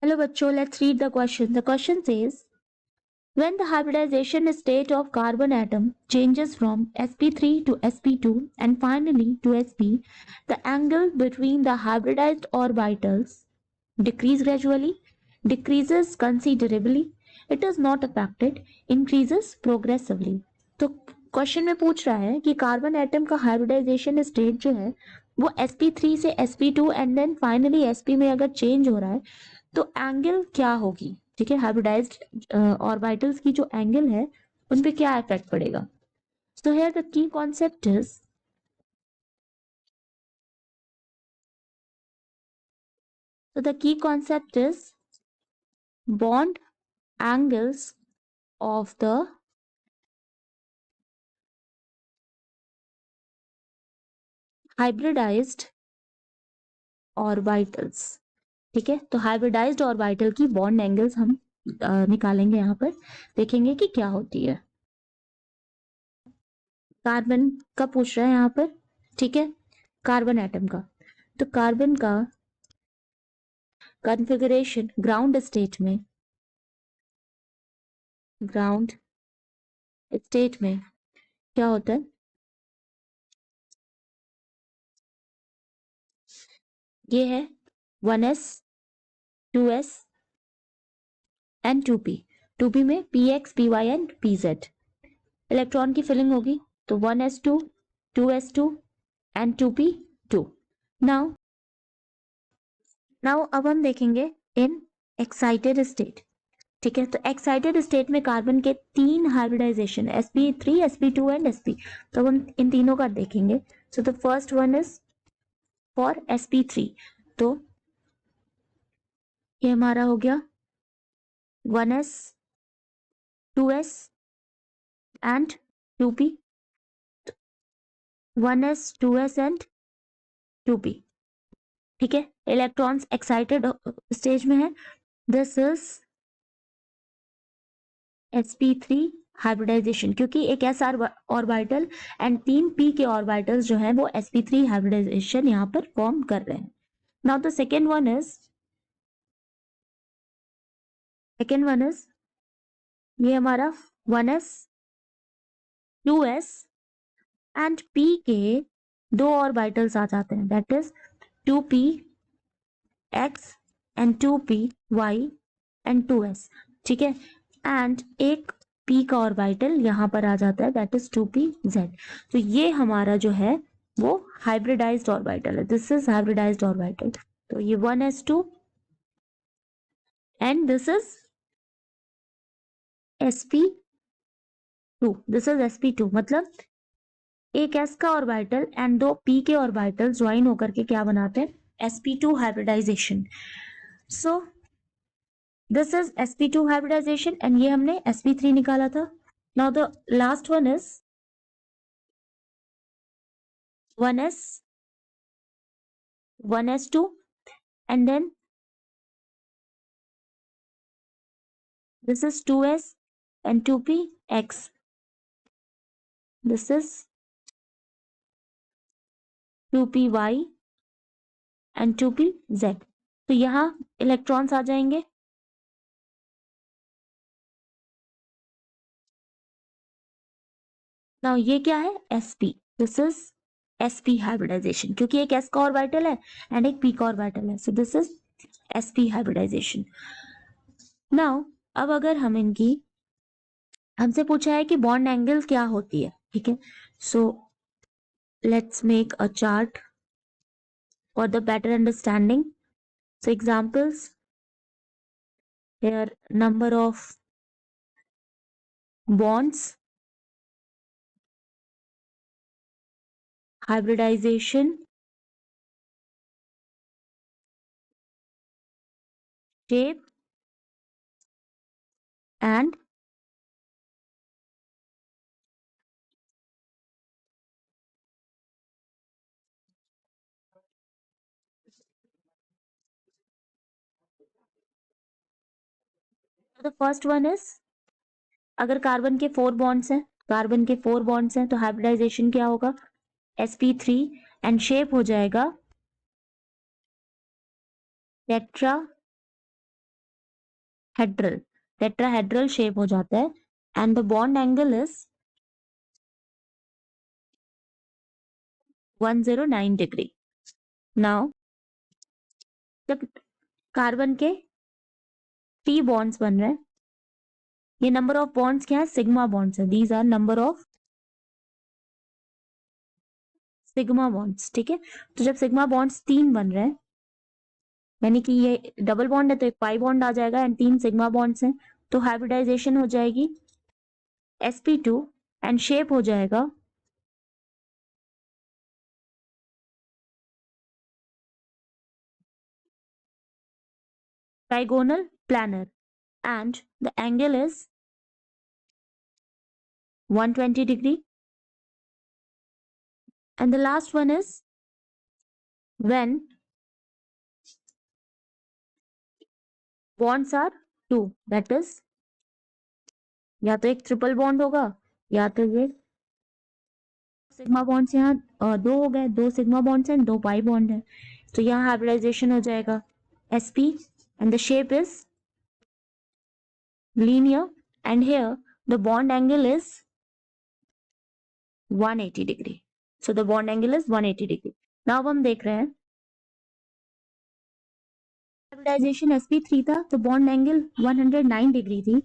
Hello, bachcho. Let's read the question. The question says, when the hybridization state of carbon atom changes from sp3 to sp2 and finally to sp, the angle between the hybridized orbitals decrease gradually, decreases considerably, it is not affected, increases progressively. तो question में पूछ रहा है कि carbon atom का hybridisation state जो है वो sp3 से sp2 and then finally sp में अगर चेंज हो रहा है तो एंगल क्या होगी। ठीक है, हाइब्रिडाइज्ड ऑर्बिटल्स की जो एंगल है उन पे क्या इफेक्ट पड़ेगा। So here the key concept is bond angles of the hybridized orbitals। ठीक है, तो हाइब्रिडाइज्ड ऑर्बिटल की बॉन्ड एंगल्स हम निकालेंगे, यहाँ पर देखेंगे कि क्या होती है। कार्बन का पूछ रहा है यहाँ पर, ठीक है, कार्बन एटम का। तो कार्बन का कॉन्फ़िगरेशन ग्राउंड स्टेट में क्या होता है, ये है 1s 2s and 2p। 2p में px py and pz electron की फिलिंग होगी, तो 1s2 2s2 and 2p2। Now अब हम देखेंगे इन एक्साइटेड स्टेट। ठीक है, तो एक्साइटेड स्टेट में कार्बन के 3 hybridisation sp3 sp2 and sp, तो हम इन तीनों का देखेंगे। So the first one is for sp3, तो ये हमारा हो गया 1s 2s and 2p, 1s 2s and 2p। ठीक है, इलेक्ट्रॉन्स एक्साइटेड स्टेज में है, दिस इज sp3 हाइब्रिडाइजेशन, क्योंकि एक s ऑर्बिटल एंड 3 p के ऑर्बिटल्स जो है वो sp3 हाइब्रिडाइजेशन यहाँ पर फॉर्म कर रहे हैं। Now the second one is ये हमारा 1s 2s एंड p के 2 ऑर्बिटल्स आ जाते हैं, that is 2p x and 2p y and 2s। ठीक है, एंड एक p का ऑर्बिटल यहां पर आ जाता है, दैट इज 2p z। तो ये हमारा जो है वो हाइब्रिडाइज्ड ऑर्बिटल है, दिस इज हाइब्रिडाइज्ड ऑर्बिटल। तो ये 1s2 and this is sp2, this is sp2, मतलब एक s का ऑर्बिटल एंड 2 p के ऑर्बिटल ज्वाइन होकर के क्या बनाते हैं, sp2 hybridisation. So this is sp2 hybridisation and ये हमने sp3 निकाला था। Now the last one is 1s 1s2 and then this is 2s and 2p x, this is 2p y and 2p z। तो यहाँ electrons आ जाएंगे, now ये क्या है sp, this is sp hybridisation, क्योंकि एक s का ऑर्बिटल है एंड एक p का ऑर्बिटल है, so this is sp hybridisation. Now अब अगर हम इनकी, हमसे पूछा है कि बॉन्ड एंगल क्या होती है। ठीक है, so let's make a chart for the better understanding. So examples, here number of bonds, hybridization, shape and the first one is, अगर कार्बन के 4 बॉन्ड्स हैं, तो हाइब्रिडाइजेशन क्या होगा, sp3 एंड शेप हो जाएगा टेट्रा हेड्रल, टेट्राहेड्रल शेप हो जाता है and the bond angle is 109 degree. Now जब कार्बन के 3 बॉन्ड्स बन रहे हैं, ये नंबर ऑफ बॉन्ड्स क्या है, सिग्मा बॉन्ड्स है, these are number of sigma bonds, ठीक है। तो जब सिग्मा बॉन्ड्स 3 बन रहे हैं, यानी कि ये डबल बॉन्ड है तो एक पाई बॉन्ड आ जाएगा एंड 3 सिग्मा बॉन्ड्स हैं, तो हाइब्रिडाइजेशन हो जाएगी sp2 एंड शेप हो जाएगा trigonal planner and the angle is 120 degree. And the last one is when bonds are 2, that is या तो एक ट्रिपल बॉन्ड होगा या तो ये सिग्मा बॉन्ड्स यहाँ 2 हो गए, 2 सिग्मा बॉन्ड्स हैं, 2 पाई बॉन्ड है, तो यहाँ हाइब्रिडाइजेशन हो जाएगा sp and the shape is linear and here the bond angle is 180 degree. So the bond angle is 180 degree. Now अब हम देख रहे हैं हाइब्रिडाइजेशन sp3 था तो बॉन्ड एंगल 109 डिग्री थी,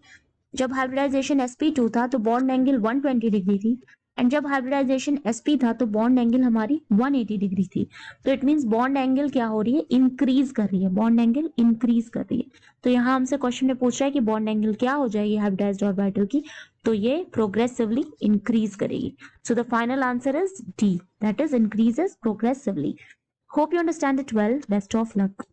जब हाइब्रिडाइजेशन sp2 था तो बॉन्ड एंगल 120 डिग्री थी एंड जब हाइब्रिडाइजेशन sp था तो बॉन्ड एंगल हमारी 180 डिग्री थी। तो इट मींस बॉन्ड एंगल क्या हो रही है, इंक्रीज कर रही है, बॉन्ड एंगल इंक्रीज कर रही है। तो यहाँ हमसे क्वेश्चन में पूछ रहा है कि बॉन्ड एंगल क्या हो जाएगी हाइब्रिडाइज्ड ऑर्बिटल की, तो ये प्रोग्रेसिवली इंक्रीज करेगी। So the final answer is D, that is increases progressively. Hope you understand it well, best of luck.